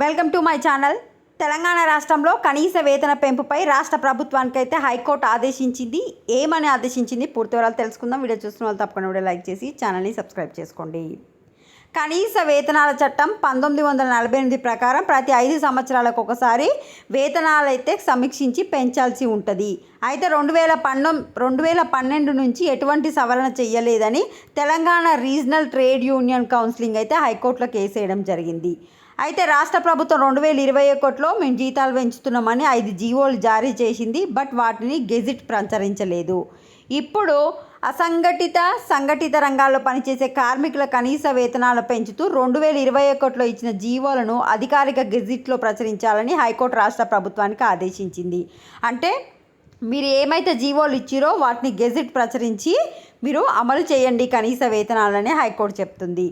Welcome to my channel. Telangana రాష్ట్రంలో కనీస వేతన పెంపుపై రాష్ట్ర ప్రభుత్వానికైతే హైకోర్టు ఆదేశించింది. ఏమని ఆదేశించింది పూర్తి వివరాలు తెలుసుకుందాం. వీడియో చూస్తున్న వాళ్ళు తప్పకుండా వీడియో లైక్ చేసి ఛానల్ని సబ్స్క్రైబ్ చేసుకోండి. కనీస వేతనాల చట్టం 1948 ప్రకారం ప్రతి 5 సంవత్సరాలకు ఒకసారి వేతనాలు అయితే సమీక్షించి పెంచాల్సి ఉంటుంది. అయితే 2012 నుంచి ఎటువంటి సవరణ చేయలేదని Telangana regional trade union counselling అయితే హైకోర్టులో కేసు వేయడం జరిగింది. అయితే రాష్ట్ర ప్రభుత్వం 2021లో మేము జీతాలు పెంచుతున్నామని 5 జీవోలు జారీ చేసింది. బట్ వాటిని గెజిట్ ప్రచురించలేదు. ఇప్పుడు అసంఘటిత సంఘటిత రంగాల్లో పనిచేసే కార్మికుల కనీస వేతనాలు పెంచుతూ 2021లో ఇచ్చిన జీవోలను అధికారిక గెజిట్లో ప్రచురించాలని హైకోర్టు రాష్ట్ర ప్రభుత్వానికి ఆదేశించింది. అంటే మీరు ఏమైతే జీవోలు ఇచ్చిరో వాటిని గెజిట్ ప్రచురించి మీరు అమలు చేయండి కనీస వేతనాలని హైకోర్టు చెప్తుంది.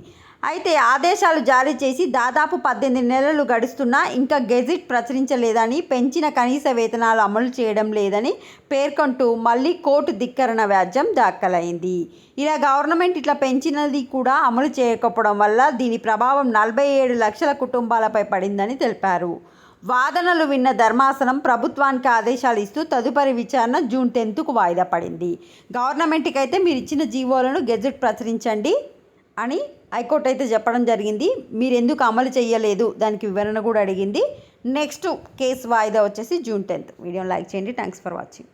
అయితే ఆదేశాలు జారీ చేసి దాదాపు 18 నెలలు గడుస్తున్నా ఇంకా గెజిట్ ప్రచురించలేదని, పెంచిన కనీస వేతనాలు అమలు చేయడం లేదని పేర్కొంటూ మళ్ళీ కోర్టు ధిక్కరణ వ్యాజ్యం దాఖలైంది. ఇలా గవర్నమెంట్ ఇట్లా పెంచినది కూడా అమలు చేయకపోవడం వల్ల దీని ప్రభావం 47 లక్షల కుటుంబాలపై పడిందని తెలిపారు. వాదనలు విన్న ధర్మాసనం ప్రభుత్వానికి ఆదేశాలు ఇస్తూ తదుపరి విచారణ జూన్ 10కు వాయిదా పడింది. గవర్నమెంట్కి అయితే మీరు ఇచ్చిన జీవోలను గెజిట్ ప్రచురించండి అని హైకోర్టు అయితే చెప్పడం జరిగింది. మీరు ఎందుకు అమలు చేయలేదు దానికి వివరణ కూడా అడిగింది. నెక్స్ట్ కేసు వాయిదా వచ్చేసి జూన్ 10. వీడియోని లైక్ చేయండి. Thanks for watching.